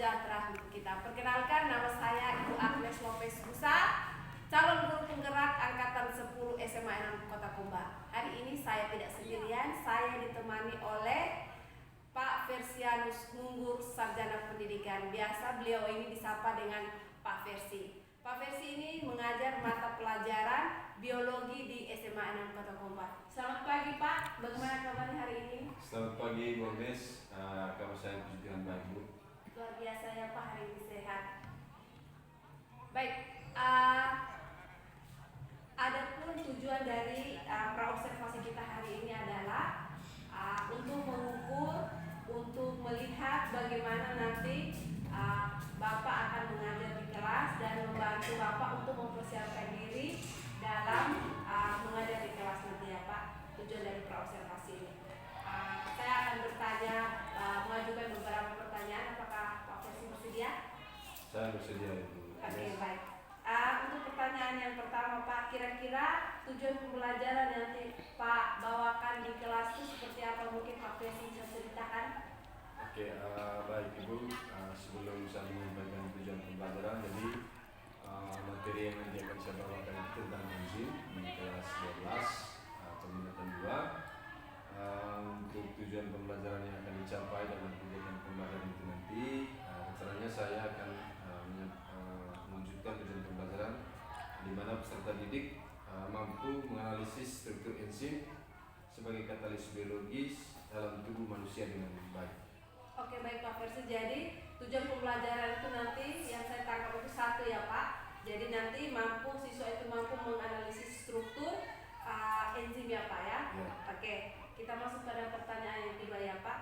sejahtera untuk kita. Perkenalkan, nama saya Ibu Agnes Lopez Busa, calon guru penggerak angkatan 10 SMA 6 Kota Komba. Hari ini saya tidak sendirian, saya ditemani oleh Pak Versianus Ngunggur, Sarjana Pendidikan. Biasa beliau ini disapa dengan Pak Versi. Pak Versi ini mengajar mata pelajaran biologi di SMA 6 Kota Komba. Selamat pagi Pak, bagaimana kabarnya hari ini? Selamat pagi Bu Agnes, kabar saya puji Tuhan baik Bu. Luar biasa ya Pak, hari ini sehat. Baik, adapun tujuan dari praobservasi kita hari ini adalah untuk mengukur, untuk melihat bagaimana nanti Bapak akan mengajar di kelas dan membantu Bapak untuk mempersiapkan diri dalam mengajar di kelas nanti ya Pak. Tujuan dari praobservasi ini. Saya akan bertanya, mengajukan beberapa pertanyaan. Apakah Pak Versi bersedia? Saya bersedia Ibu. Oke, baik. Untuk pertanyaan yang pertama Pak, kira-kira tujuan pembelajaran yang nanti Pak bawakan di kelas itu seperti apa? Mungkin Pak Versi bisa ceritakan. Oke, baik Ibu. Sebelum saya menyampaikan tujuan pembelajaran, jadi materi yang nanti akan saya bawakan itu tentang enzim di kelas 12 peminatan 2. Untuk tujuan pembelajaran yang akan dicapai dalam kegiatan pembelajaran itu nanti, rencananya saya akan mewujudkan tujuan pembelajaran di mana peserta didik mampu menganalisis struktur enzim sebagai katalis biologis dalam tubuh manusia dengan baik. Oke, baik Pak Versi. Jadi tujuan pembelajaran itu nanti yang saya tangkap itu satu ya Pak. Jadi nanti siswa itu mampu menganalisis struktur enzim ya Pak ya. Oke, kita masuk pada pertanyaan yang kedua ya Pak.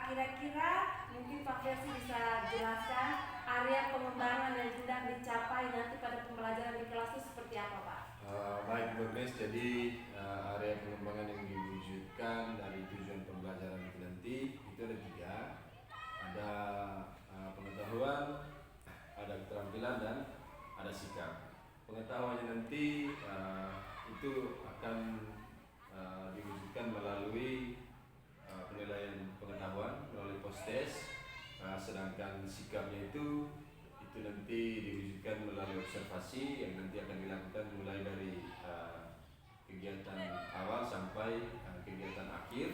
Kira-kira mungkin Pak Versi bisa jelaskan area pengembangan yang sedang dicapai nanti pada pembelajaran di kelas itu seperti apa Pak? Baik Bu Agnes, jadi area pengembangan yang diwujudkan dari tujuan pembelajaran itu nanti itu ada 3. Ada pengetahuan, ada keterampilan, dan ada sikap. Pengetahuannya nanti itu akan diwujudkan melalui penilaian pengetahuan melalui post-test, sedangkan sikapnya itu nanti diwujudkan melalui observasi yang nanti akan dilakukan mulai dari kegiatan awal sampai kegiatan akhir.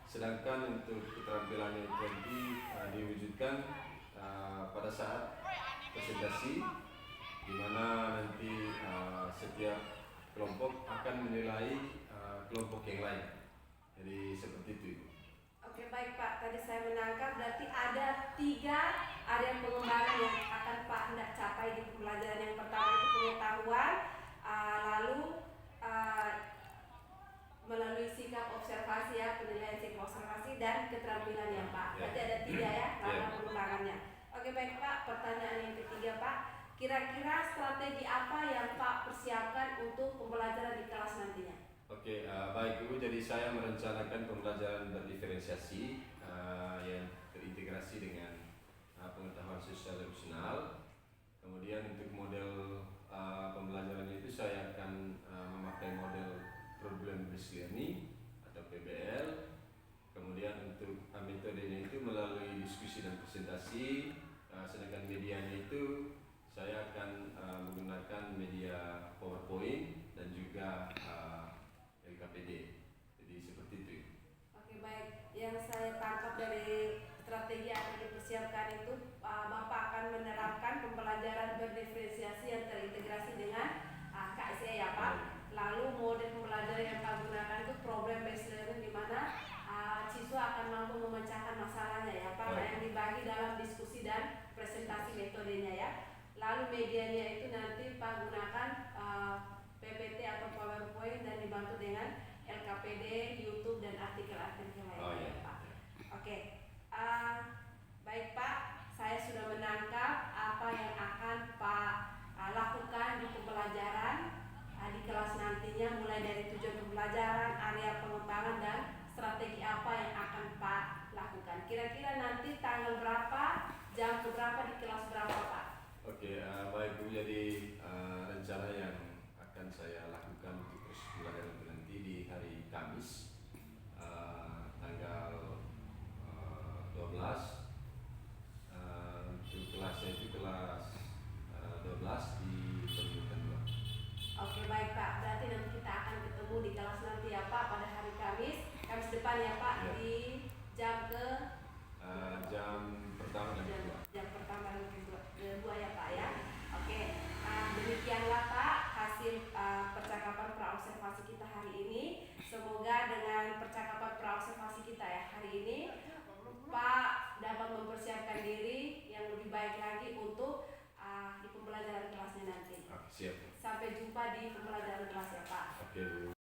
Sedangkan untuk keterampilannya itu nanti diwujudkan pada saat presentasi, di mana nanti setiap kelompok akan menilai kelompok yang lain. Jadi seperti itu. Oke, baik Pak. Tadi saya menangkap berarti ada 3 area pengembangan yang akan Pak hendak capai di pembelajaran. Yang pertama itu pengetahuan, lalu melalui sikap observasi ya, penilaian sikap observasi, dan keterampilan ya Pak. Berarti ada 3 ya area pengembangannya. Oke, baik Pak. Pertanyaan yang ketiga Pak, kira-kira strategi apa yang Pak persiapkan untuk pembelajaran di kelas nantinya? Oke, baik Ibu. Jadi saya merencanakan pembelajaran berdiferensiasi yang terintegrasi dengan pengetahuan sosial emosional. Kemudian untuk model pembelajarannya itu saya akan memakai model problem based learning atau PBL. Kemudian untuk metodenya itu melalui diskusi dan presentasi. Sedangkan medianya itu saya akan menggunakan media PowerPoint dan juga LKPD. Jadi seperti itu. Oke, baik. Yang saya tangkap dari strategi yang akan dipersiapkan itu Bapak akan menerapkan pembelajaran berdiferensiasi yang terintegrasi dengan KSE ya Pak. Lalu model pembelajaran yang Pak gunakan itu problem based learning, di mana siswa akan mampu memecahkan masalahnya ya Pak, yang dibagi dalam diskusi dan presentasi metodenya ya. Lalu medianya itu nanti Pak gunakan PPT atau PowerPoint dan dibantu dengan LKPD, YouTube, dan artikel-artikel lainnya Pak. Oke, baik Pak, saya sudah menangkap apa yang akan Pak lakukan di pembelajaran di kelas nantinya, mulai dari tujuan pembelajaran, area pengembangan, dan strategi apa yang akan Pak lakukan. Kira-kira nanti tanggal berapa, jam berapa, di kelas berapa Pak? Oke, baik Bu. Jadi rencana yang akan saya lakukan untuk proses pembelajaran nanti di hari Kamis tanggal 12 depan ya Pak, Ya. di jam jam pertama dan kedua. jam pertama dan kedua ya Pak ya. Oke, demikianlah Pak hasil percakapan praobservasi kita hari ini. Semoga dengan percakapan praobservasi kita ya hari ini Pak dapat mempersiapkan diri yang lebih baik lagi untuk di pembelajaran kelasnya nanti. Oke, siap. Sampai jumpa di pembelajaran kelas ya Pak. Oke, Bu.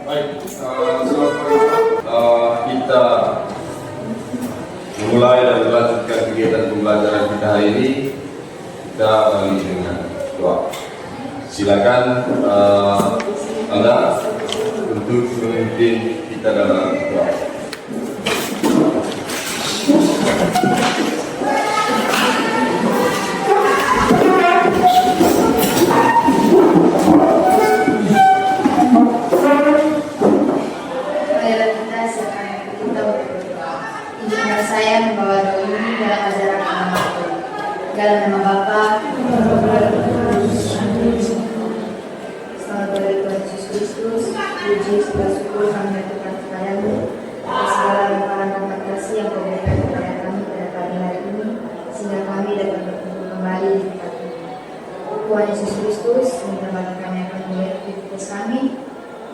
Baik, selamat pagi. Kita memulai dan melanjutkan kegiatan pembelajaran kita hari ini. Kita awali dengan doa. Silakan Anda untuk memimpin kita dalam doa. Saya membawa doa ini dalam ajaran agamaku. Dalam nama Bapa, selamat dari Tuhan Yesus Kristus, puji segala syukur kami aturkan kepadamu atas segala limpahan rahmat kasih yang Kau berikan kepada kami pada pagi hari ini, sehingga kami dapat berkumpul kembali di tempat ini. Tuhan Yesus Kristus, minta bagi kami akan melihat aktivitas kami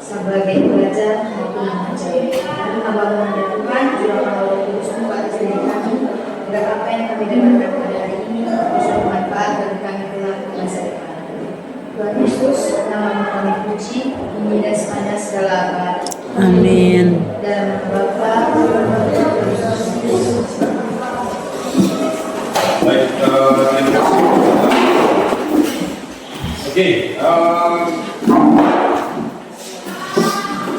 sebagai belajar maupun mengajar. Kami membangun dan Tuhan, curahkan Roh Kudus-Mu atas diri kami, agar apa yang kami dengarkan pada hari ini bisa bermanfaat bagi kami kelak di masa depan. Tuhan Yesus, nama kami puji, ini dan sepanjang segala abad. Amin. Dalam nama Bapa, Baik, terima kasih. Oke,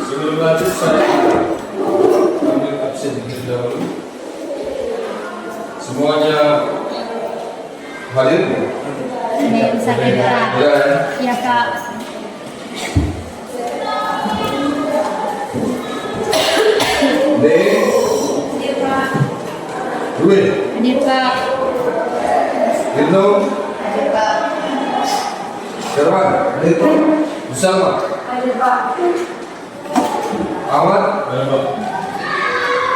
sebelum lanjut saya ambil absen terlebih dahulu. Semuanya hadir? Saya Kak. Ya. Ya Kak. D. Ruin. Hadir Kak. Rindu. hadir Pak. Sherwan. Hadir Pak. Salma. Hadir Pak. Ahmad.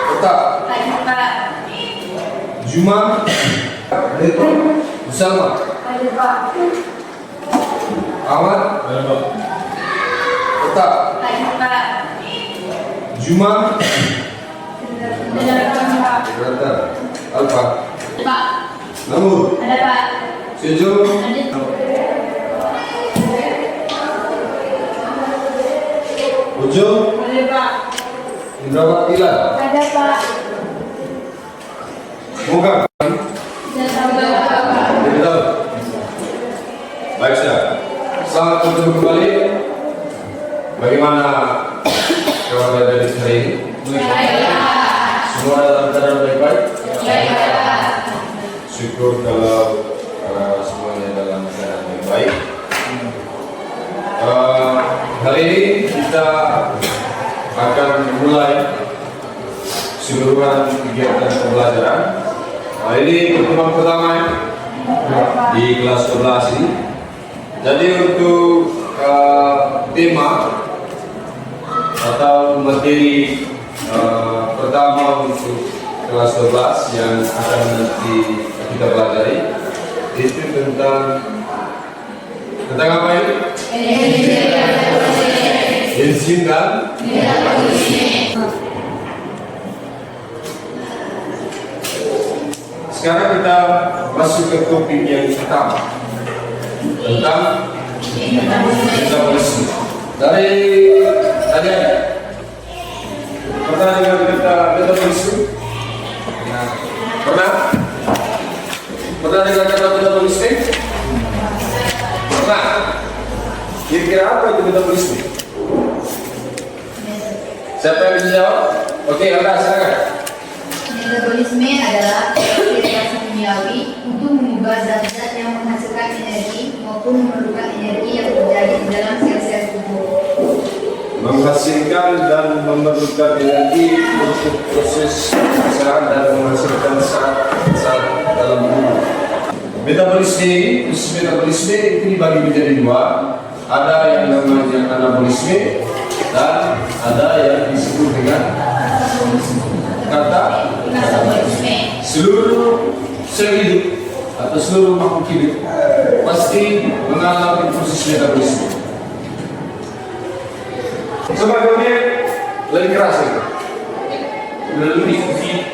Kota. Hadir Pak. Juma. Hadir Pak. Salma. Hadir Pak. Ahmad. Kota. Hadir Pak. Juma. Hadir Pak. Berata. Alfa. Pak. Namur. Ada Pak. Sejo. Hadir. Ujo. Hadir Pak. Indrawatila. Ada Pak. Moga. Ada Pak. Jadi tahu. Baik sudah. Selamat bertemu kembali. Bagaimana keluarga dari hari ini? Semua dalam keadaan baik-baik? Syukur kalau semuanya dalam keadaan baik-baik. Hari ini kita akan memulai seluruhan kegiatan pembelajaran. Ini pertemuan pertama ya, di kelas 11 ini. Jadi untuk tema atau materi pertama untuk kelas 12 yang akan nanti kita pelajari itu tentang apa ini? Enzim dan sekarang kita masuk ke topik yang pertama tentang metabolisme. Dari tadi pernah dengar kata metabolisme? Pernah? Pernah dengar kata metabolisme? Pernah? Kira-kira apa itu metabolisme? Siapa yang bisa jawab? Oke, Anda silakan. Metabolisme adalah reaksi kimiawi untuk mengubah zat-zat yang menghasilkan energi maupun memerlukan energi yang terjadi di dalam sel-sel tubuh. Menghasilkan dan memerlukan energi untuk proses pencernaan dan menghasilkan zat dalam tubuh. Metabolisme, proses metabolisme itu dibagi menjadi dua. Ada yang namanya anabolisme dan ada yang disebut dengan kata seluruh sel hidup atau seluruh makhluk hidup pasti mengalami proses metabolisme. Coba kami lebih keras ya. Melalui diskusi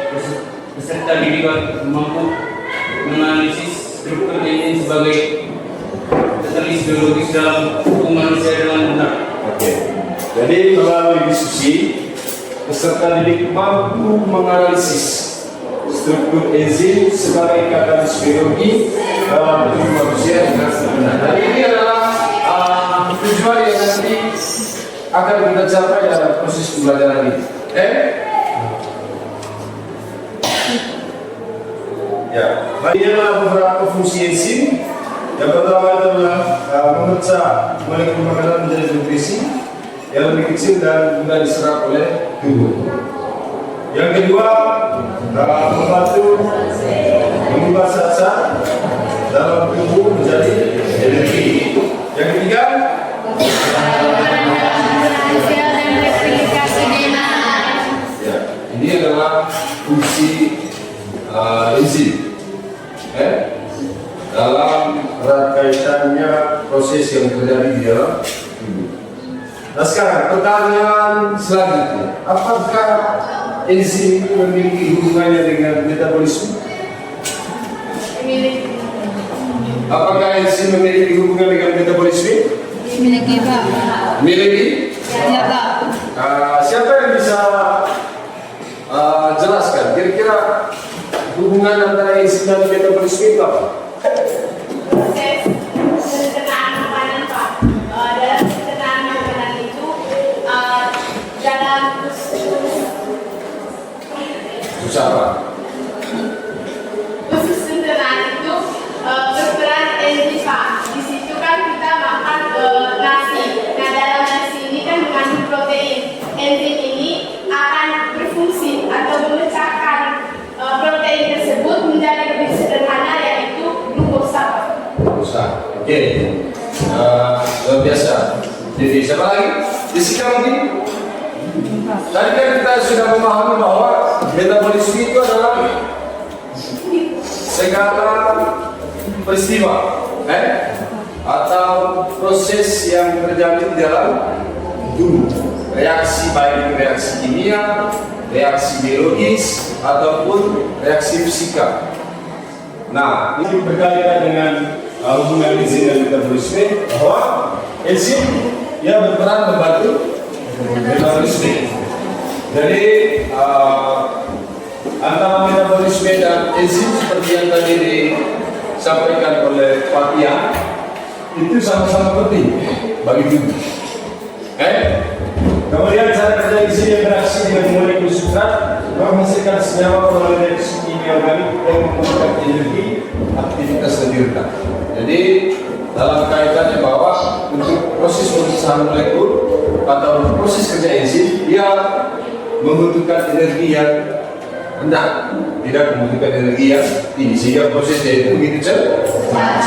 peserta didik mampu menganalisis struktur ini sebagai katalis biologis dalam tubuh manusia dengan benar. Oke. Jadi melalui diskusi peserta didik mampu menganalisis struktur enzim sebagai katalis biologi dalam tubuh manusia dengan benar. Dan ini adalah tujuan yang nanti akan kita capai dalam proses pembelajaran ini. Ya, ini adalah beberapa fungsi enzim. Yang pertama adalah memecah molekul makanan menjadi nutrisi yang lebih kecil dan mudah diserap oleh tubuh. Yang kedua, membantu mengubah zat-zat dalam tubuh menjadi energi. Yang ketiga, ya, ini adalah fungsi enzim. Dalam kaitannya proses yang terjadi di dalam tubuh. Nah sekarang pertanyaan selanjutnya, apakah enzim itu memiliki hubungannya dengan metabolisme? Apakah enzim memiliki hubungan dengan metabolisme? Memiliki, Pak. Memiliki? Ya, Pak. Siapa yang bisa jelaskan kira-kira hubungan antara enzim dan metabolisme itu apa? Siapa? Khusus pencernaan itu berperan enzim Pak. Di situ kan kita makan nasi. Nah dalam nasi ini kan mengandung protein. Enzim ini akan berfungsi atau memecahkan protein tersebut menjadi lebih sederhana yaitu glukosa. Glukosa. Oke. Luar biasa. Jadi siapa lagi? Jessica mungkin? Tadi kan kita sudah memahami bahwa metabolisme itu adalah segala peristiwa atau proses yang terjadi di dalam tubuh, reaksi baik reaksi kimia, reaksi biologis ataupun reaksi fisika. Nah, ini berkaitan dengan hubungan enzim dan metabolisme, bahwa enzim ia berperan membantu metabolisme. Jadi antara metabolisme dan enzim seperti yang tadi disampaikan oleh Pak Tian itu sama-sama penting bagi tubuh. Kemudian cara kerja enzim yang bereaksi dengan molekul substrat menghasilkan senyawa melalui reaksi kimia organik yang memberikan energi aktivitas lebih rendah. Jadi dalam kaitannya bahwa untuk proses pemecahan molekul atau proses kerja enzim dia membutuhkan energi yang rendah, tidak membutuhkan energi yang tinggi, sehingga prosesnya itu begitu cepat.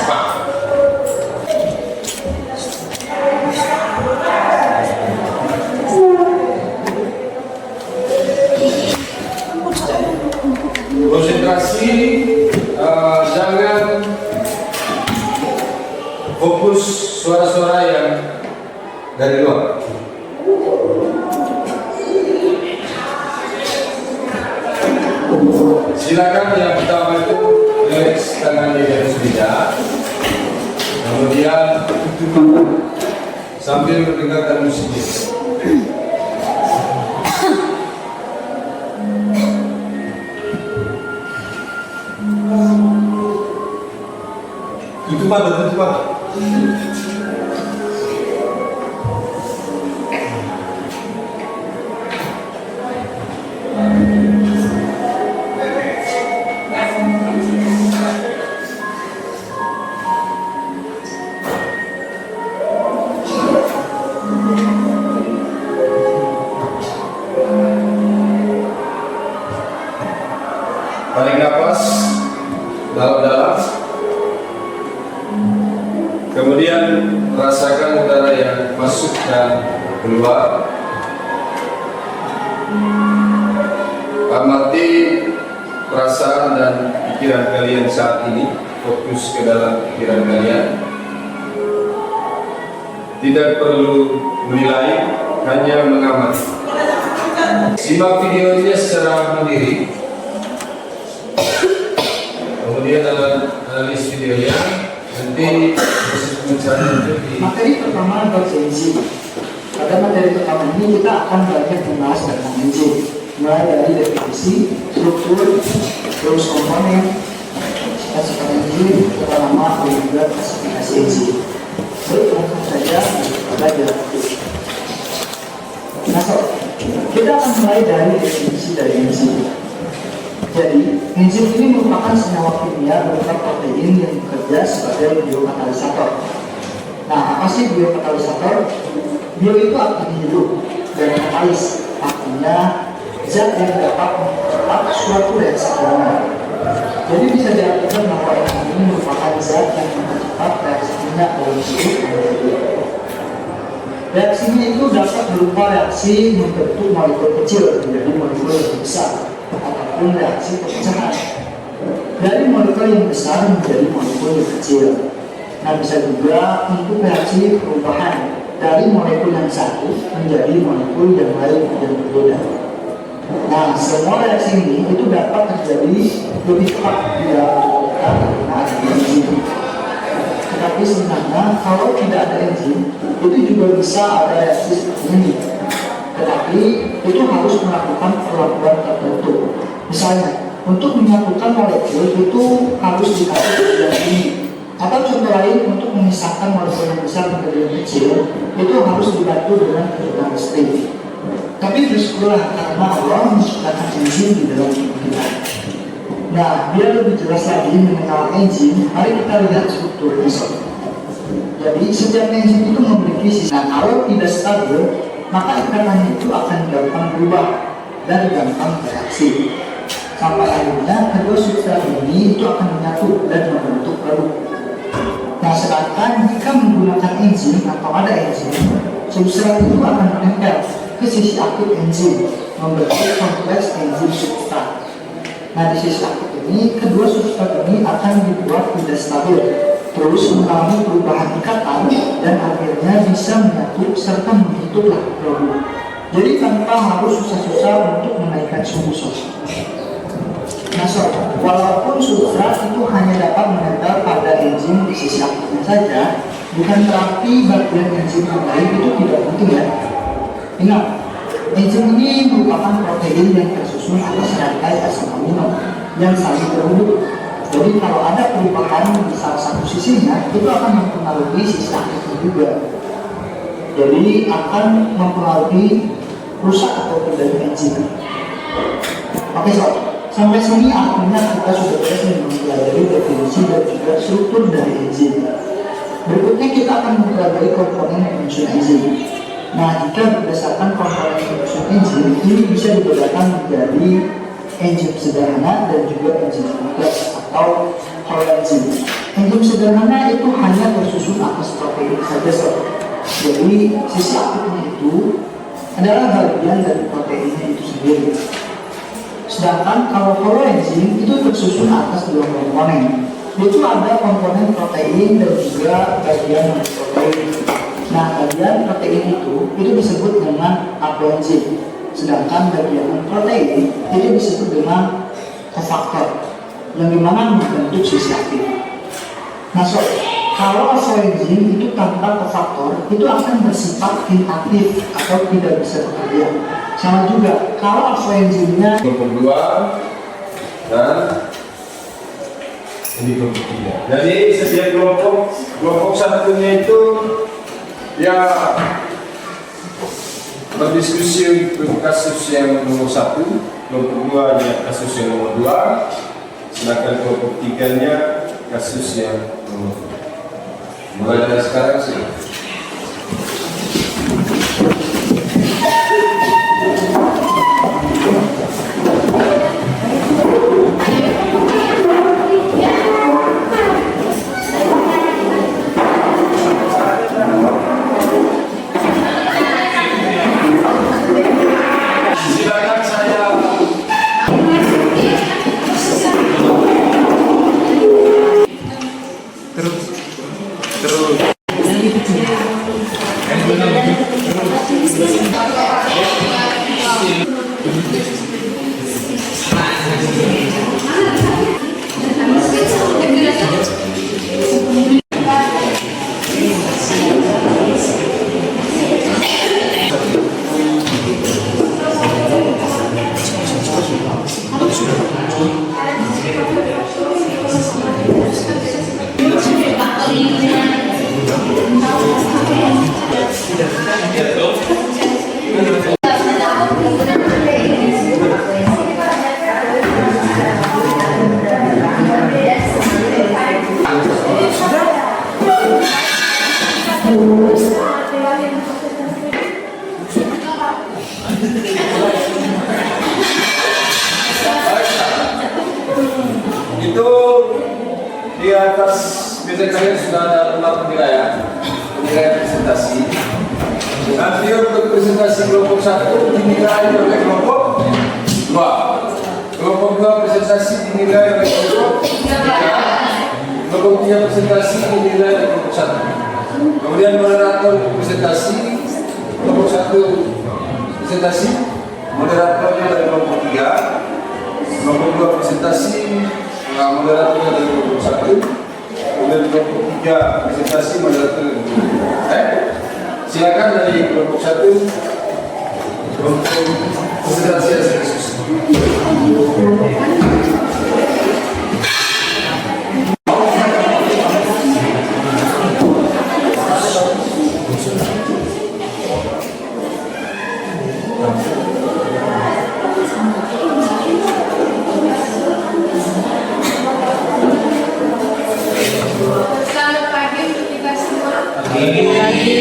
Konsentrasi, jangan fokus suara-suara yang dari luar. Silakan yang pertama itu relax tangannya di atas meja, kemudian sambil mendengarkan musik. Tutup mata. Tarik nafas dalam-dalam. Kemudian rasakan udara yang masuk dan keluar. Amati perasaan dan pikiran kalian saat ini. Fokus ke dalam pikiran kalian. Tidak perlu menilai, hanya mengamati. Simak videonya secara mandiri. Kemudian analis videonya. Nanti materi pertama adalah enzim. Pada materi pertama ini kita akan belajar membahas tentang enzim, mulai dari definisi, struktur, terus komponen, spesifikasi enzim, nama, dan juga klasifikasi enzim. Baik, langsung saja belajar. Nah, kita akan mulai dari definisi dari enzim. Jadi, enzim ini merupakan senyawa kimia berupa protein yang bekerja sebagai biokatalisator. Nah, apa sih biokatalisator? Bio itu artinya hidup, dan katalis artinya zat yang dapat mempercepat suatu reaksi kimia. Jadi bisa diartikan bahwa enzim ini merupakan zat yang mempercepat reaksi kimia dalam tubuh manusia. Reaksinya itu dapat berupa reaksi membentuk molekul kecil menjadi molekul yang besar, ataupun reaksi pemecahan dari molekul yang besar menjadi molekul yang kecil. Nah, bisa juga untuk reaksi perubahan dari molekul yang satu menjadi molekul yang lain yang berbeda. Nah, semua reaksi ini itu dapat terjadi lebih cepat bila kita menggunakan enzim. Tetapi sebenarnya kalau tidak ada enzim itu juga bisa ada reaksi seperti ini. Tetapi itu harus melakukan perlakuan tertentu. Misalnya, untuk menyatukan molekul itu harus dikasih kegiatan ini. Atau contoh lain, untuk memisahkan molekul yang besar menjadi yang kecil itu harus dibantu dengan kegiatan listrik. Tapi bersyukurlah karena Allah menciptakan enzim di dalam tubuh kita. Nah, biar lebih jelas lagi mengenal enzim, mari kita lihat strukturnya. Jadi, setiap enzim itu memiliki sisi. Nah, kalau tidak stabil, maka ikatannya itu akan gampang berubah dan gampang bereaksi. Sampai akhirnya kedua substrat ini itu akan menyatu dan membentuk produk. Nah, sedangkan jika menggunakan enzim atau ada enzim, substrat itu akan menempel ke sisi aktif enzim, membentuk kompleks enzim substrat. Nah, di sisi aktif ini, kedua substrat ini akan dibuat tidak stabil, terus mengalami perubahan ikatan dan akhirnya bisa menyatu serta membentuklah produk. Jadi tanpa harus susah-susah untuk menaikkan suhu sos. Nah, walaupun substrat itu hanya dapat menempel pada enzim di sisi aktifnya saja, bukan berarti bagian enzim yang lain itu tidak penting ya. Ingat, enzim ini merupakan protein yang tersusun atas rantai asam amino yang saling terhubung. Jadi kalau ada perubahan di salah satu sisinya, itu akan mempengaruhi sisi aktifnya juga. Jadi akan mempengaruhi rusak atau tidaknya enzim. Oke, sampai sini artinya kita sudah berhasil mempelajari definisi dan juga struktur dari enzim. Berikutnya kita akan mempelajari komponen penyusun enzim. Nah, jika berdasarkan komponen penyusun enzim, ini bisa dibedakan menjadi enzim sederhana dan juga enzim kompleks atau koenzim. Enzim sederhana itu hanya tersusun atas protein saja. Jadi sisi aktifnya itu adalah bagian dari proteinnya itu sendiri. Sedangkan kalau koenzim itu tersusun atas dua komponen. Itu ada komponen protein dan juga bagian non protein. Nah, bagian protein itu disebut dengan haploenzim. Sedangkan bagian non protein itu disebut dengan kofaktor yang dimana membentuk sisi aktif. Nah, kalau koenzim itu tanpa kofaktor itu akan bersifat inaktif atau tidak bisa bekerja. Sama juga kalau koenzimnya kelompok 2 dan ini kelompok 3. Jadi setiap kelompok satunya itu ya berdiskusi untuk kasus yang nomor 1, kelompok 2 nya kasus yang nomor 2, sedangkan kelompok 3 nya kasus yang nomor 2. Mulai dari sekarang sih. Itu di atas biasanya kalian sudah ada tempat penilaian presentasi. Nanti untuk presentasi kelompok 1 dinilai oleh kelompok 2. Kelompok 2 presentasi dinilai oleh kelompok 3. Kelompok 3 presentasi dinilai oleh kelompok 1. Kemudian moderator presentasi kelompok 1 presentasi, moderatornya dari kelompok 3, kelompok 2 presentasi, moderatornya dari kelompok 1, kemudian kelompok 3 presentasi, moderator silakan dari kelompok 1 untuk presentasi yang serius. Selamat pagi untuk kita semua. Lagi.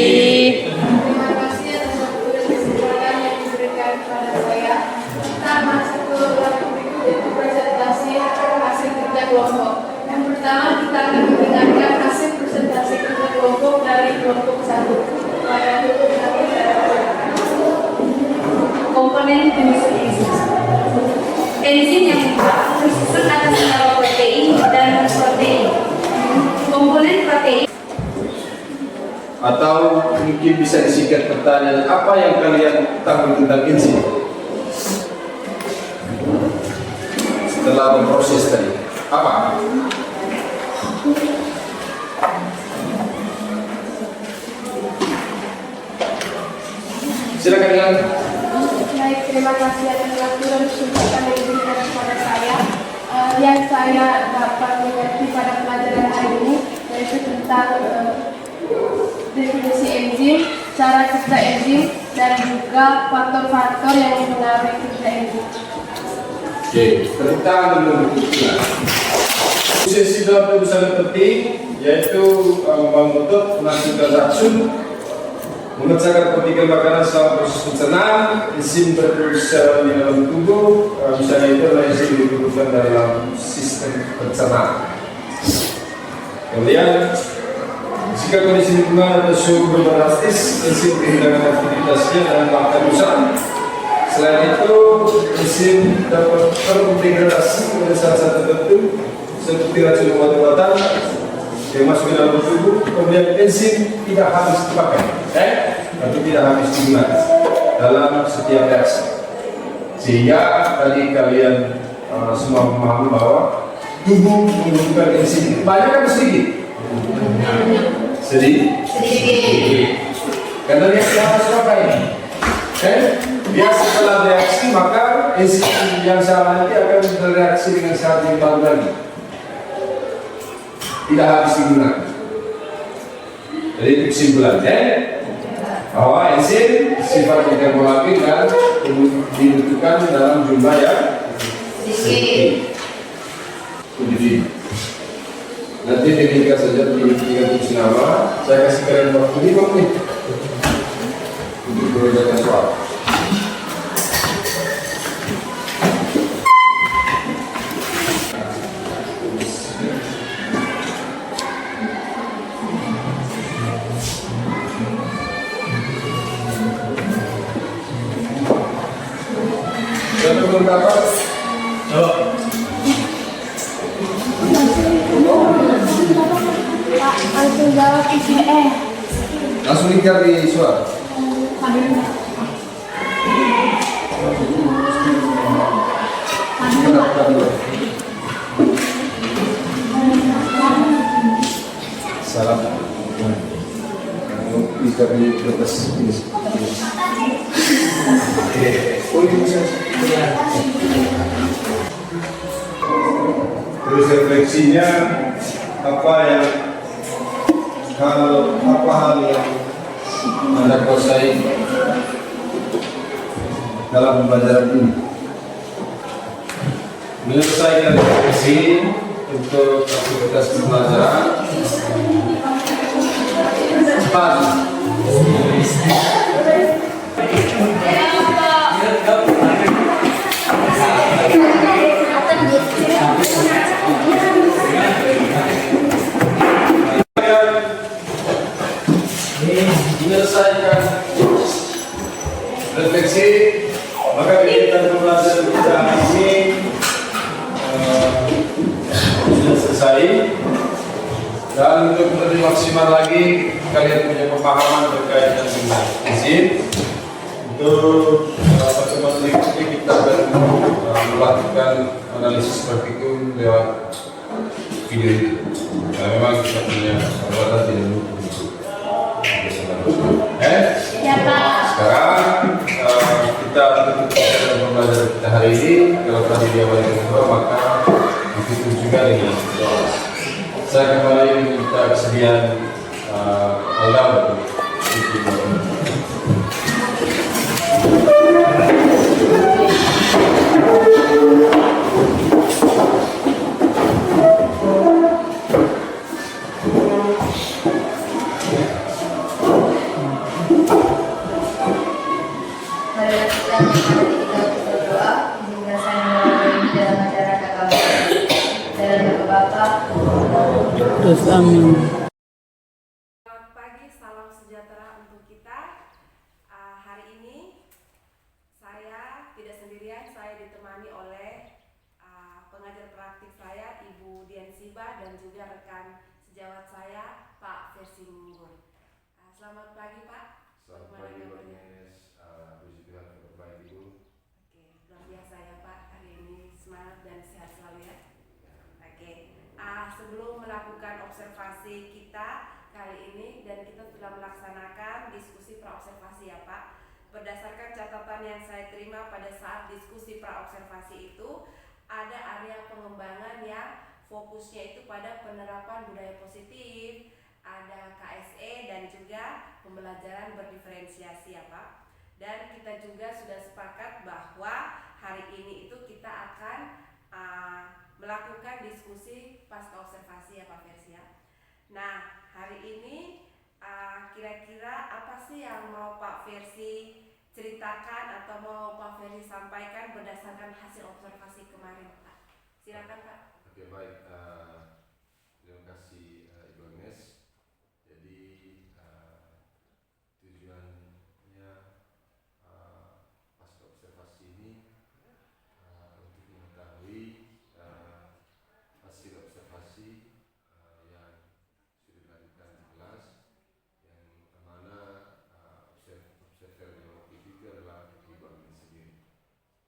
Terima kasih atas waktu dan kesempatan yang diberikan kepada saya. Kita masuk ke topik berikut, yaitu presentasi hasil kerja kelompok. Yang pertama kita akan mendengarkan hasil presentasi kerja kelompok dari kelompok 1. Komponen penyusun enzim. Enzim yang tersusun atas senyawa protein dan non-protein. Komponen protein Atau mungkin bisa disingkat pertanyaan, apa yang kalian tahu tentang enzim setelah memproses tadi? Apa? Silakan dengan. Baik, terima kasih atas waktu dan kesempatan yang diberikan kepada saya. Yang saya dapat mengerti pada pelajaran hari ini yaitu tentang definisi enzim, cara kerja enzim, dan juga faktor-faktor yang mempengaruhi kerja enzim. Oke, tentang menentukan. Sesi dalam itu sangat penting, yaitu membentuk menghasilkan racun, memecahkan partikel makanan selama proses pencernaan, enzim berproduksi di dalam tubuh, misalnya itu adalah enzim yang dibutuhkan dalam sistem pencernaan. Kemudian, jika kondisi lingkungan atau suhu berubah drastis, enzim kehilangan aktivitasnya dan melakukan rusak. Selain itu, enzim dapat terdegradasi oleh zat-zat tertentu seperti racun obat-obatan yang masuk ke dalam tubuh. Kemudian enzim tidak habis dipakai, atau tidak habis digunakan dalam setiap reaksi. Sehingga tadi kalian semua memahami bahwa tubuh membutuhkan enzim banyak atau sedikit? Sedikit. Karena dia harus pakai. Dia setelah reaksi maka enzim yang sama nanti akan bereaksi dengan zat yang baru lagi. Tidak habis digunakan. Jadi itu kesimpulannya bahwa enzim sifatnya termolekul dan dibutuhkan dalam jumlah yang sedikit. Individu. Nanti teknika saja tinggal tulis nama. Saya kasih kalian waktu 5 menit untuk mengerjakan soal. Siapa belum dapat? Coba. Pak, langsung jawab ICE. Langsung dicari suara. Salam. Kamu bisa di atas ini. Oh ini bisa. Terus refleksinya apa hal yang Anda kuasai dalam pembelajaran ini. Menyelesaikan refleksi untuk aktivitas pembelajaran. Cepat. Menyelesaikan refleksi, maka kegiatan pembelajaran kita ini sudah selesai. Dan untuk lebih maksimal lagi, kalian punya pemahaman terkait dengan izin. Untuk pertemuan berikutnya kita akan melakukan analisis praktikum lewat video itu. Nah, memang kita punya peralatan tidak mendukung. Ya Pak. Sekarang kita tutup pembelajaran kita hari ini. Kalau tadi diawali dengan doa, maka ditutup juga dengan doa. Saya kembali meminta kesediaan Allah untuk Marilah kita berdoa. Izinkan saya mewakili dalam acara KKB. Dalam nama Bapa. Terus amin. Selamat pagi, salam sejahtera untuk kita. Hari ini saya tidak sendirian, saya ditemani oleh pengajar praktik saya, Ibu Dian Siba, dan juga rekan sejawat saya, Pak Versi Munggur. Selamat pagi, Pak. Selamat Bagaimana pagi, kabarnya? Agnes. Puji Tuhan, kabar baik Ibu. Oke, luar biasa ya Pak, hari ini semangat dan sehat selalu ya. Oke, sebelum melakukan observasi kita kali ini, dan kita sudah melaksanakan diskusi praobservasi ya Pak. Berdasarkan catatan yang saya terima pada saat diskusi praobservasi itu, ada area pengembangan yang fokusnya itu pada penerapan budaya positif, ada KSE dan juga pembelajaran berdiferensiasi ya Pak. Dan kita juga sudah sepakat bahwa hari ini itu kita akan melakukan diskusi pasca observasi ya Pak Versi ya. Nah, hari ini kira-kira apa sih yang mau Pak Versi ceritakan atau mau Pak Versi sampaikan berdasarkan hasil observasi kemarin Pak? Silakan Pak. Oke, baik. Terima kasih Ibu Agnes. Jadi tujuannya pasca observasi ini untuk mengetahui hasil observasi yang sudah dilakukan di kelas, yang mana observer yang waktu itu adalah Ibu Agnes sendiri.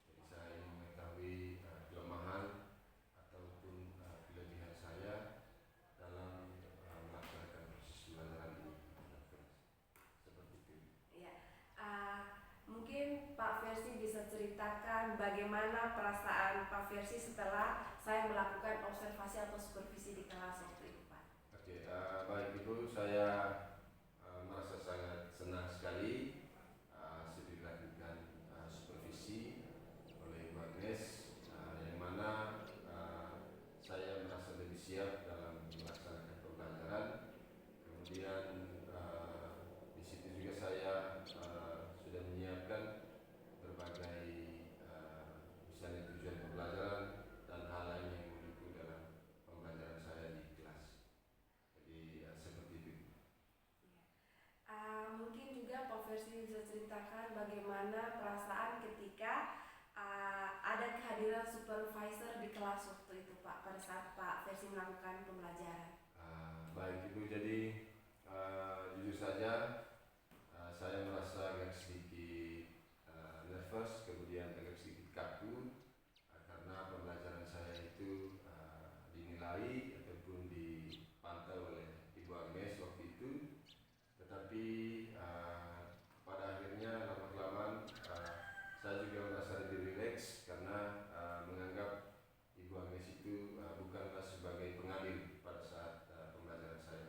Jadi saya ingin mengetahui kelemahan ataupun kelebihan saya dalam melaksanakan proses pembelajaran di kelas. Seperti itu. Ya, mungkin Pak Versi bisa ceritakan bagaimana perasaan Pak Versi setelah saya melakukan observasi atau supervisi di kelas waktu itu Pak. Oke, baik Ibu, saya merasa sangat senang sekali sudah dilakukan supervisi oleh Ibu Agnes, yang mana saya merasa lebih siap dalam melaksanakan pembelajaran. Kemudian di situ juga saya sudah menyiapkan berbagai misalnya tujuan pembelajaran dan hal lain yang mendukung dalam pembelajaran saya di kelas. Jadi seperti itu. Mungkin juga Pak Versi bisa ceritakan bagaimana perasaan ketika ada kehadiran supervisor di kelas waktu itu Pak, pada saat Pak Versi melakukan pembelajaran. Baik Ibu, jadi jujur saja saya merasa agak sedikit nervous, kemudian agak sedikit kaku karena pembelajaran saya itu dinilai ataupun dipantau oleh Ibu Agnes waktu itu. Tetapi pada akhirnya lama-kelamaan saya juga merasa lebih rileks karena menganggap Ibu Agnes itu bukanlah sebagai pengadil pada saat pembelajaran saya,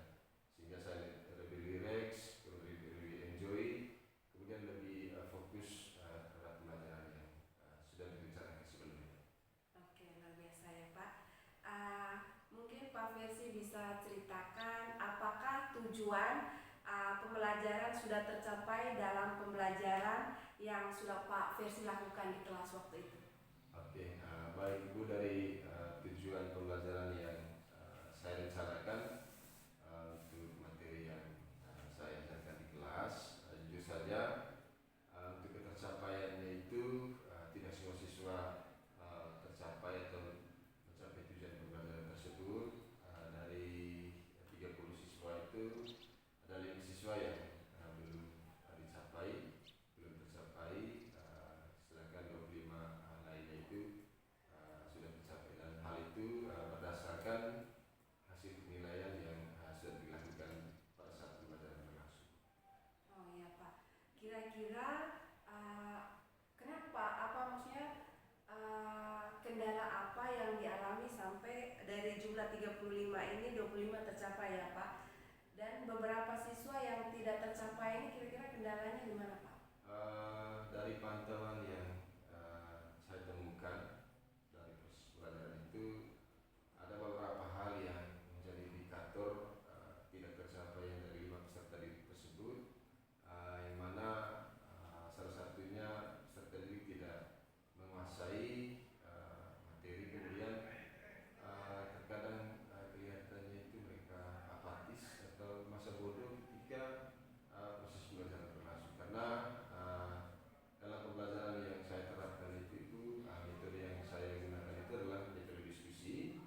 sehingga saya lebih rileks, lebih enjoy, kemudian lebih fokus terhadap pembelajaran yang sudah direncanakan sebelumnya. Oke, luar biasa ya Pak. Mungkin Pak Versi bisa ceritakan apakah tujuan pembelajaran sudah tercapai dalam pembelajaran yang sudah Pak Versi lakukan di kelas waktu itu. Oke, baik Ibu, dari tujuan pembelajaran yang saya rencanakan untuk materi yang saya ajarkan di kelas, jujur saja untuk ketercapaiannya itu tidak semua siswa tercapai atau mencapai tujuan pembelajaran tersebut. Dari 30 siswa itu ada 5 siswa yang belum tercapai, sedangkan 25 lainnya itu sudah tercapai, dan hal itu berdasarkan hasil penilaian yang sudah dilakukan pada saat pembelajaran berlangsung. Oh iya Pak, kira-kira kenapa, apa maksudnya kendala apa yang dialami sampai dari jumlah 35 ini 25 tercapai ya Pak, dan beberapa siswa yang tidak tercapai ini kira-kira kendalanya di mana Pak? Dari pantauan yang saya temukan dari proses pembelajaran itu, ada beberapa hal yang menjadi indikator tidak tercapai dari 5 peserta didik tersebut, yang mana salah satunya peserta didik tidak menguasai materi, kemudian terkadang kelihatannya itu mereka apatis atau masa bodoh ketika proses pembelajaran berlangsung, karena dalam pembelajaran yang saya terapkan itu metode yang saya gunakan itu adalah metode diskusi,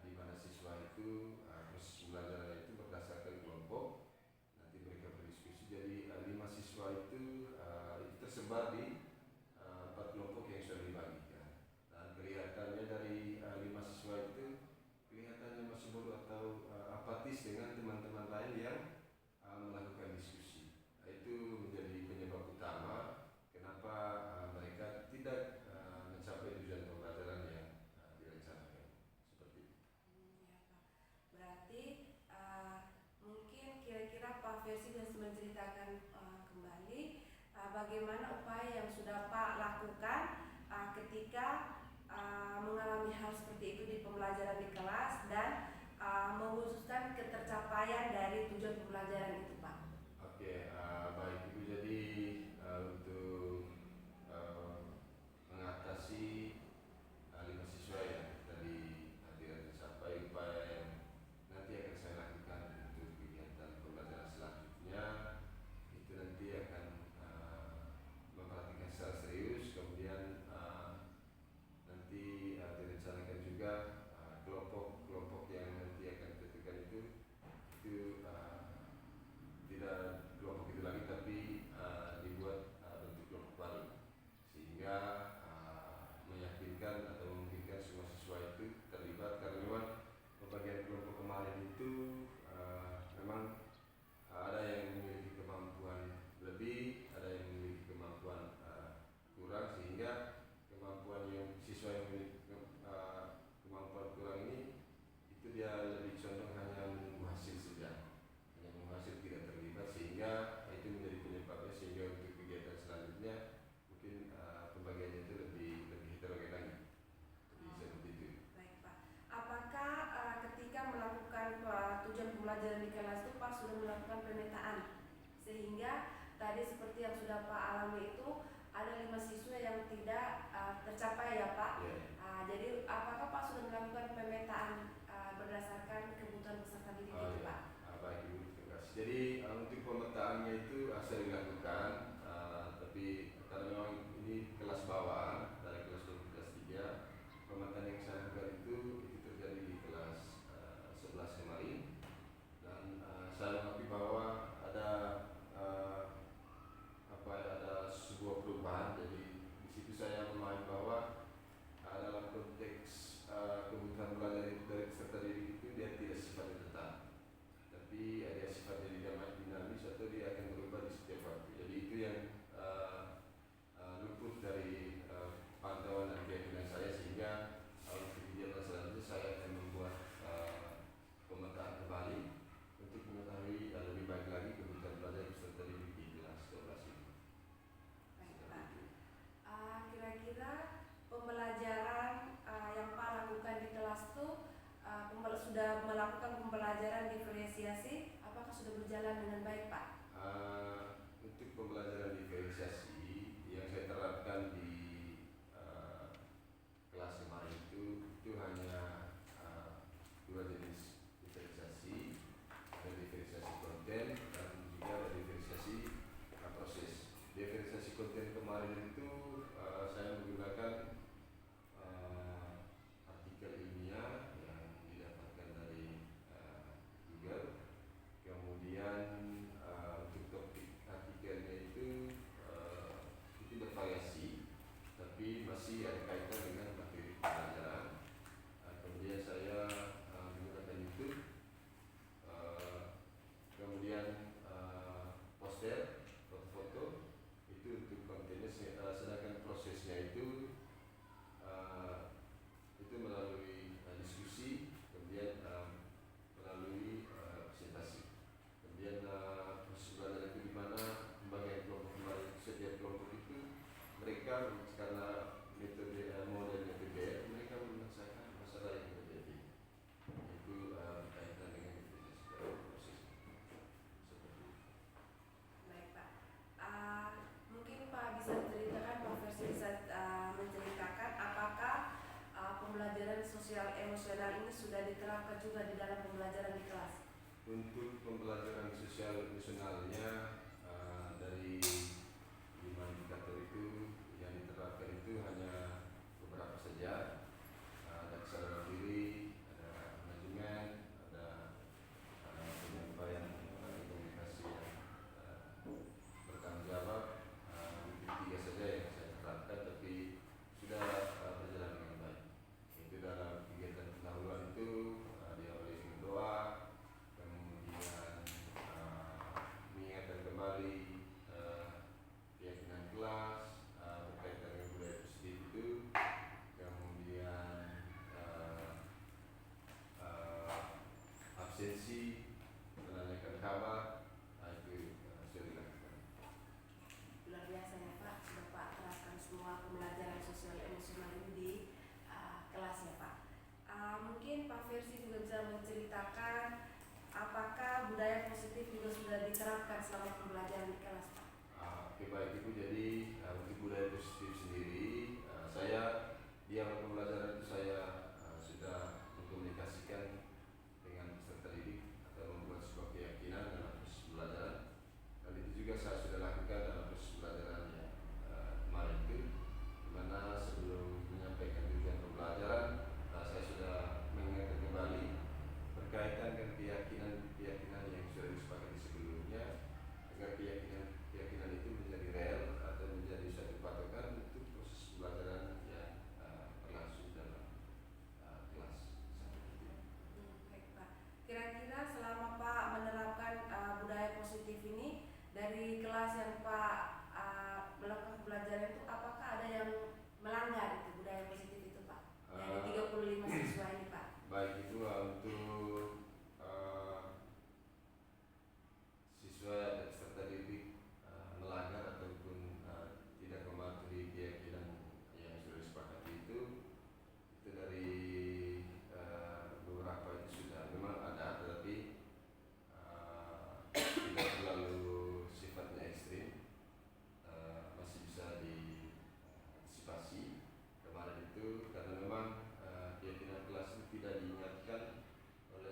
di mana siswa itu proses pembelajaran itu berdasarkan kelompok, nanti mereka berdiskusi. Jadi 5 siswa itu tersebar di 4 kelompok yang sudah dibagikan, dan kelihatannya dari 5 siswa itu kelihatannya masih bodoh atau apatis dengan teman-teman lain yang melakukan diskusi. Itu menjadi penyebab utama kenapa mereka tidak mencapai tujuan pembelajaran yang direncanakan. Seperti itu. Ya, Pak. Berarti mungkin kira-kira Pak Versi bisa menceritakan kembali bagaimana upaya yang sudah Pak lakukan ketika mengalami hal seperti itu di pembelajaran di kelas, dan mewujudkan ketercapaian dari tujuan pembelajaran itu Pak. Oke, baik Ibu. Jadi untuk mengatasi 5 siswa yang tadi tidak tercapai, upaya yang nanti akan saya lakukan untuk kegiatan pembelajaran selanjutnya itu nanti akan memperhatikan secara serius, kemudian nanti direncanakan juga kelompok-kelompok yang nanti akan ditentukan itu tidak kelompok itu lagi, tapi dibuat bentuk kelompok baru, sehingga meyakinkan atau memungkinkan semua siswa itu terlibat, karena memang pembagian kelompok kemarin itu memang ada yang memiliki kemampuan lebih, ada yang memiliki kemampuan kurang, sehingga kemampuan yang siswa yang memiliki kemampuan kurang ini itu dia lebih condong hanya menunggu hasil saja, hanya menunggu hasil, tidak terlibat, sehingga itu menjadi penyebabnya, sehingga untuk kegiatan selanjutnya mungkin pembagiannya itu lebih heterogen lagi. Jadi seperti itu. Baik Pak. Apakah ketika melakukan tujuan pembelajaran di kelas itu Pak sudah melakukan pemetaan, sehingga tadi seperti yang sudah Pak alami itu ada 5 siswa yang tidak tercapai ya Pak. Yeah. Jadi apakah Pak sudah melakukan pemetaan berdasarkan kebutuhan peserta didik itu Pak? Baik Ibu, terima kasih. Jadi untuk pemetaannya itu sudah dilakukan, tapi karena memang ini kelas bawaan dari kelas 2 ke kelas 3, pemetaan yang saya lakukan itu terjadi di kelas 11 kemarin, dan saya mengakui bahwa pembelajaran diferensiasi yang saya terapkan di kelas kemarin itu hanya dua jenis diferensiasi, ada diferensiasi konten dan juga ada diferensiasi proses. Diferensiasi konten kemarin itu saya menggunakan artikel ilmiah yang didapatkan dari Google. Kemudian untuk topik artikelnya itu bervariasi, tapi masih ada kaitan dengan materi pelajaran. Kemudian saya menggunakan YouTube. Kemudian poster, foto-foto itu untuk kontennya, sedangkan prosesnya itu melalui diskusi, kemudian melalui presentasi. Kemudian proses belajar itu di mana pembagian kelompok kemarin, setiap kelompok itu mereka karena metode model PBL mereka menyelesaikan masalah yang terjadi. Itu berkaitan dengan proses seperti itu. Baik Pak. Mungkin Pak bisa menceritakan, Pak Versi bisa menceritakan apakah pembelajaran sosial emosional ini sudah diterapkan juga di dalam pembelajaran di kelas? Untuk pembelajaran sosial emosionalnya dari 5 indikator itu yang diterapkan itu hanya beberapa saja. Ada kesadaran diri, ada manajemen, ada penyampaian komunikasi yang bertanggung jawab. Tiga saja yang saya terapkan, tapi sudah berjalan dengan baik. Itu dalam kegiatan pendahuluan itu diawali dengan doa, kemudian mengingatkan kembali keyakinan kelas berkaitan dengan budaya positif itu, kemudian absensi, menanyakan kabar, itu sudah dilakukan. Luar biasa ya Pak, sudah Pak terapkan semua pembelajaran sosial emosional ini di kelas ya Pak. Mungkin Pak Versi juga bisa menceritakan apakah budaya positif juga sudah diterapkan selama pembelajaran di kelas Pak? Oke, baik Ibu. Jadi untuk budaya positif sendiri, saya di awal pembelajaran itu saya sudah mengkomunikasikan dengan peserta didik atau membuat sebuah keyakinan dalam proses pembelajaran. Dan itu juga saya sudah lakukan dalam proses pembelajaran yang kemarin itu, di mana sebelum menyampaikan tujuan pembelajaran, saya sudah mengingatkan kembali berkaitan dengan keyakinan yang sudah disepakati sebelumnya, agar keyakinan itu menjadi real atau menjadi satu patokan untuk proses pembelajaran yang berlangsung dalam kelas. Baik Pak. Kira-kira selama Pak menerapkan budaya positif ini dari kelas yang Pak melakukan pembelajaran itu, apakah ada yang melanggar itu budaya positif itu Pak? Dari 35 siswa ini Pak. Baik, itu untuk siswa dan peserta didik melanggar ataupun tidak mematuhi keyakinan yang sudah disepakati itu dari beberapa itu sudah memang ada, tetapi tidak terlalu sifatnya ekstrim, masih bisa diantisipasi kemarin itu, karena memang keyakinan kelas itu tidak diingatkan oleh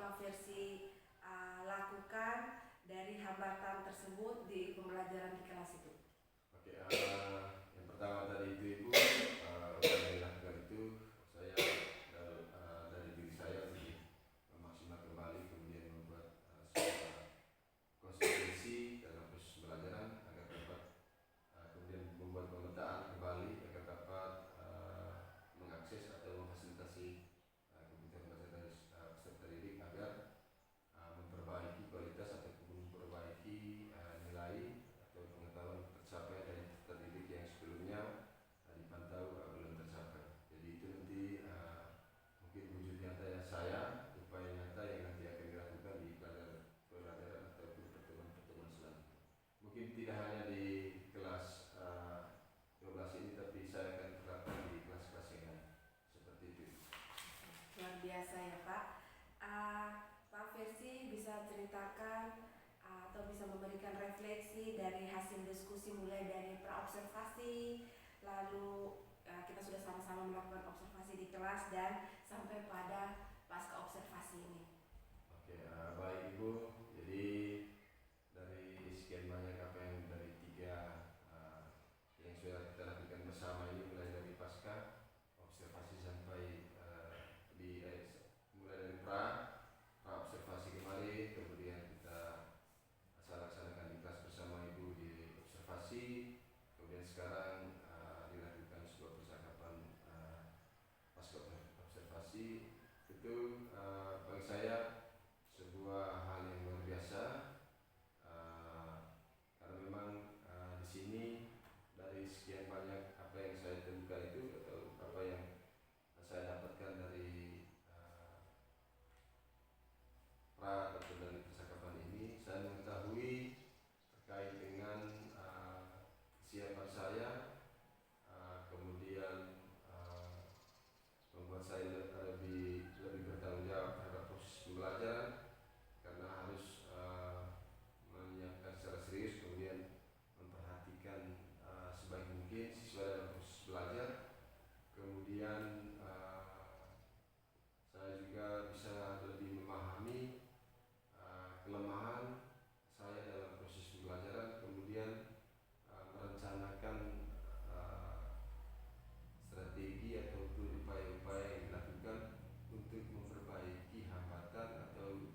Pak Versi lakukan dari hambatan tersebut di pembelajaran di kelas itu? Oke, yang pertama tadi itu Ibu, apa yang dilakukan itu saya dari diri saya untuk memaksimal kembali, kemudian membuat sebuah konsistensi dalam proses pembelajaran agar dapat kemudian membuat pemetaan kembali agar dapat mengakses atau memfasilitasi kebutuhan peserta didik agar memperbaiki kualitas ataupun memperbaiki nilai atau pengetahuan tercapai dari peserta didik yang sebelumnya dipantau belum tercapai. Jadi itu nanti mungkin wujud nyata saya, upaya nyata yang nanti akan dilakukan di pelajaran ataupun pertemuan-pertemuan selanjutnya. Mungkin tidak hanya di kelas 12 ini, tapi saya akan terapkan di kelas-kelas yang lain. Seperti itu. Luar biasa ya Pak. Pak Versi bisa ceritakan atau bisa memberikan refleksi dari hasil diskusi mulai dari praobservasi, lalu kita sudah sama-sama melakukan observasi di kelas dan sampai pada pasca observasi ini. Oke, baik Ibu. Jadi dari sekian banyak apa yang dari 3 yang sudah kita lakukan bersama ini, mulai dari pasca observasi sampai mulai dari observasi kemarin, kemudian kita laksanakan di kelas bersama Ibu di observasi, kemudian sekarang dilakukan sebuah percakapan pasca observasi. Itu bagi saya sebuah hal yang luar biasa, karena memang di sini dari sekian banyak apa yang saya temukan itu atau apa yang saya dapatkan dari atau dari percakapan ini, saya mengetahui terkait dengan kesiapan saya, kemudian membuat saya lebih bertanggung jawab terhadap proses pembelajaran, karena harus menyiapkan secara serius, kemudian memperhatikan sebaik mungkin siswa dalam proses belajar. Kemudian saya juga bisa lebih memahami kelemahan saya dalam proses pembelajaran, kemudian merencanakan strategi ataupun upaya-upaya yang dilakukan untuk memperbaiki hambatan atau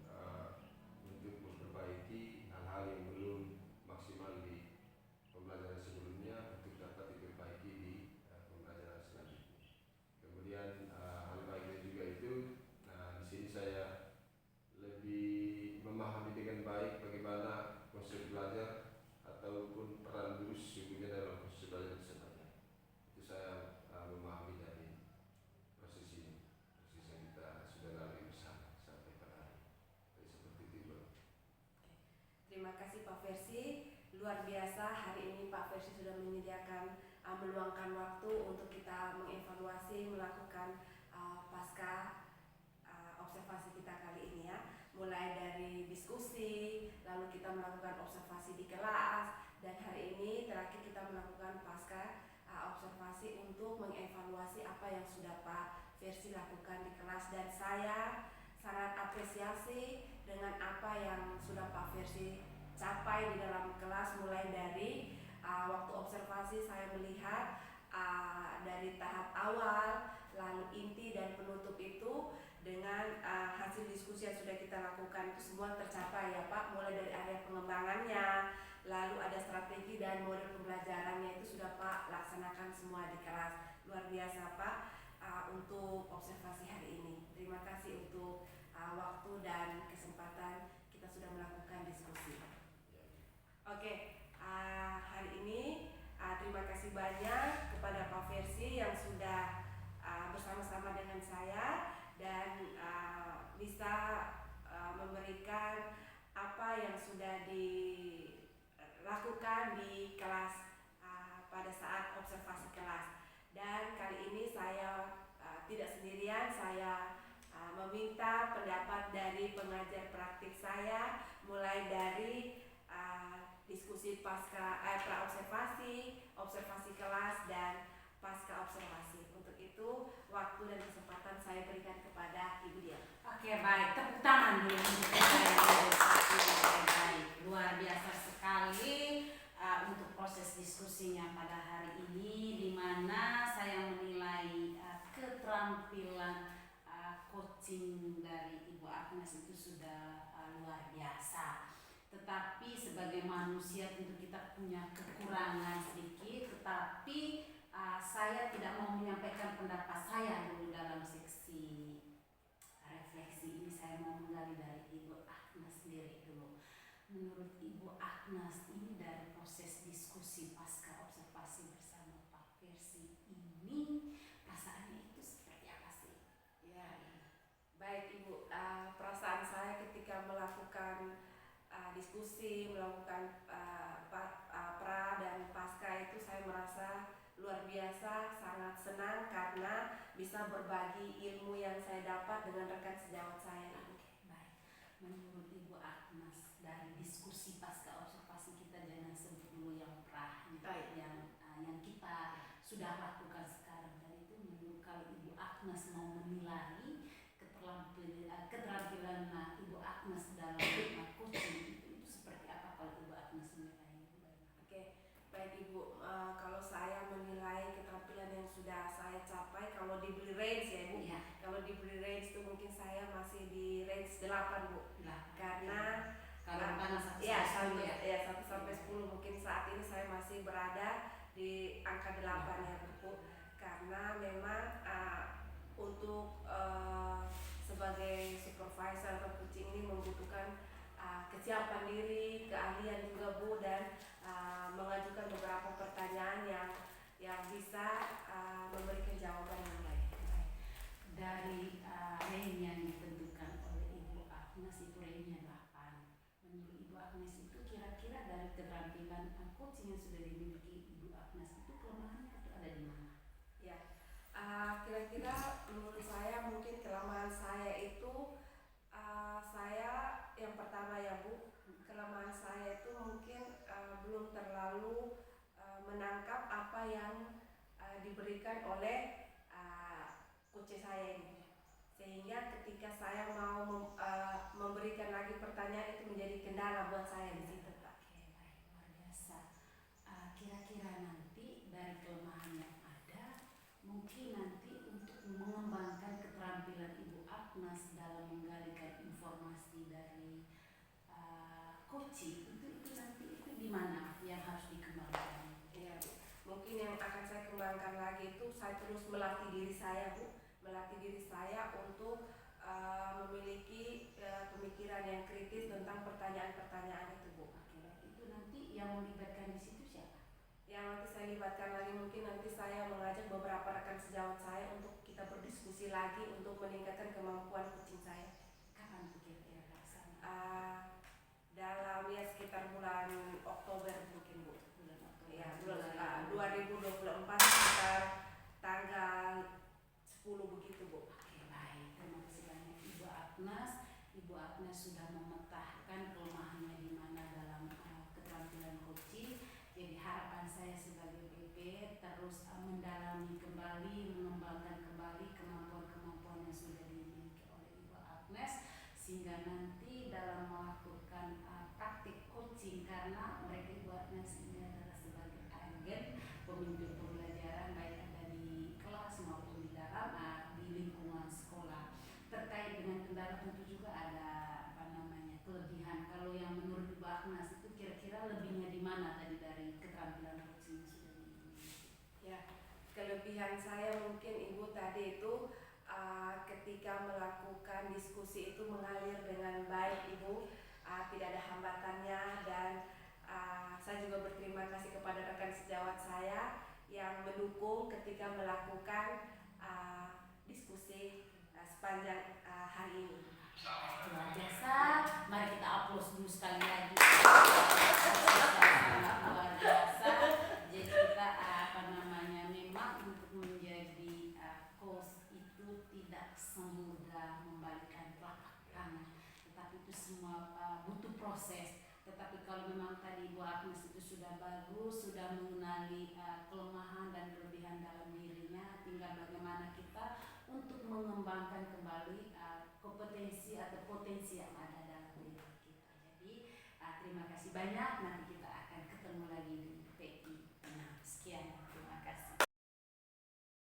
untuk memperbaiki hal-hal yang belum maksimal di pembelajaran sebelumnya untuk dapat diperbaiki di pembelajaran selanjutnya. Kemudian hal baiknya juga itu, di sini saya lebih memahami dengan baik bagaimana konsep belajar ataupun peran guru sesungguhnya dalam proses belajar sebenarnya. Itu saya memahami dari proses ini, proses yang kita sudah lalui bersama sampai pada hari. Jadi seperti itu. Terima kasih Pak Versi. Luar biasa, hari ini Pak Versi sudah menyediakan meluangkan waktu untuk kita mengevaluasi, melakukan pasca observasi kita kali ini ya. Mulai dari diskusi, lalu kita melakukan observasi di kelas, dan hari ini terakhir kita melakukan pasca observasi untuk mengevaluasi apa yang sudah Pak Versi lakukan di kelas. Dan saya sangat apresiasi dengan apa yang sudah Pak Versi capai di dalam kelas, mulai dari waktu observasi saya melihat dari tahap awal, lalu inti dan penutup itu dengan hasil diskusi yang sudah kita lakukan itu semua tercapai ya Pak, mulai dari area pengembangannya, lalu ada strategi dan model pembelajarannya itu sudah Pak laksanakan semua di kelas. Luar biasa Pak untuk observasi hari ini. Terima kasih untuk waktu dan kesempatan kita sudah melakukan diskusi. Oke, hari ini terima kasih banyak kepada Pak Versi yang sudah bersama-sama dengan saya dan bisa memberikan apa yang sudah dilakukan di kelas pada saat observasi kelas. Dan kali ini saya tidak sendirian, saya meminta pendapat dari pengajar praktik saya, mulai dari diskusi pasca pra-observasi, observasi kelas, dan pasca observasi. Untuk itu, waktu dan kesempatan saya berikan kepada Ibu Dia. Oke, baik. Tepuk tangan tangan dulu untuk saya. Baik, luar biasa sekali untuk proses diskusinya pada hari ini, di mana saya menilai keterampilan coaching dari Ibu Agnes itu sudah luar biasa. Tetapi sebagai manusia tentu kita punya kekurangan sedikit, tetapi saya tidak mau menyampaikan pendapat saya dulu dalam seksi refleksi ini. Saya mau menggali dari Ibu Agnes sendiri dulu. Menurut Ibu Agnes, ini dari proses diskusi pasca observasi bersama Pak Versi ini, perasaannya itu seperti apa sih? Ya, baik Ibu, perasaan saya ketika melakukan diskusi, melakukan pra dan pasca itu saya merasa luar biasa, sangat senang karena bisa berbagi ilmu yang saya dapat dengan rekan sejawat saya. Baik, menurut Ibu Agnes dari diskusi pasca observasi kita, jangan sebut dulu yang pra, yang kita sudah lakukan sekarang. Dan itu menurut kalau Ibu Agnes mau menilai keterampilan Ibu Agnes dalam coaching itu seperti apa kalau Ibu Agnes menilainya? Oke, baik Ibu, kalau saya menilai keterampilan yang sudah saya capai, kalau diberi range ya Ibu, Iya. kalau diberi range itu mungkin saya masih di range 8 Bu, karena kalau panas 1 sampai 10 mungkin saat ini saya masih berada di angka 8 ya Bu, karena memang untuk sebagai supervisor atau coaching ini membutuhkan kesiapan diri, keahlian juga Bu, dan mengajukan beberapa pertanyaan yang bisa memberikan jawaban yang baik. Dari range yang ditentukan oleh Ibu Agnes itu range-nya 8. Menurut Ibu Agnes itu kira-kira dari keterampilan coaching yang sudah dimiliki Ibu Agnes itu kelemahannya itu ada di mana? Ya, kira-kira menurut saya mungkin kelemahan saya itu saya yang pertama ya Bu, kelemahan saya itu mungkin belum terlalu menangkap apa yang diberikan oleh coach saya ini, sehingga ketika saya mau memberikan lagi pertanyaan itu menjadi kendala buat saya di situ Pak. Oke, baik, luar biasa. Kira-kira nanti dari kelemahan yang ada, mungkin nanti untuk mengembangkan keterampilan Ibu Agnes dalam menggalikan informasi dari coaching itu nanti itu di mana yang harus dikembangkan? Ya, mungkin yang akan saya kembangkan lagi itu saya terus melatih diri saya Bu, melatih diri saya untuk memiliki pemikiran yang kritis tentang pertanyaan-pertanyaan itu Bu. Itu nanti yang melibatkan di situ siapa? Yang nanti saya libatkan lagi mungkin nanti saya mengajak beberapa rekan sejawat saya untuk kita berdiskusi lagi untuk meningkatkan kemampuan coaching saya. Kapan tuh kira-kira kesana? Dalam ya sekitar bulan Oktober mungkin Bu. Bulan Oktober. Ya, 2024 sekitar tanggal 10 begitu Bu. Oke, baik. Terima kasih banyak Ibu Agnes. Ibu Agnes sudah memetakan kelemahannya di mana dalam keterampilan coaching. Jadi harapan saya sebagai BP terus mendalami kembali, mengembangkan kembali kemampuan-kemampuan yang sudah dimiliki oleh Ibu Agnes, sehingga nanti dalam melakukan praktik coaching, karena mereka Ibu Agnes ini adalah sebagai agen pemimpin pembelajaran baik ada di kelas maupun di dalam di lingkungan sekolah. Terkait dengan kendala tentu juga ada kelebihan. Kalau yang menurut Ibu Agnes itu kira-kira lebihnya di mana tadi dari keterampilan coaching yang sudah dimiliki? Ya, kelebihan saya mungkin Ibu tadi itu ketika melakukan diskusi itu mengalir dengan baik Ibu, tidak ada hambatannya, dan saya juga berterima kasih kepada rekan sejawat saya yang mendukung ketika melakukan diskusi sepanjang hari ini. Luar biasa, mari kita aplaus dulu sekali lagi. Luar biasa. Jadi kita memang untuk menjadi coach itu tidak semudah membalikkan telapak tangan, tetapi itu semua butuh proses. Tetapi kalau memang tadi Ibu Agnes itu sudah bagus, sudah mengenali kelemahan dan kelebihan dalam dirinya, tinggal bagaimana kita untuk mengembangkan kembali kompetensi atau potensi yang ada dalam diri kita. Jadi terima kasih banyak, nanti kita akan ketemu lagi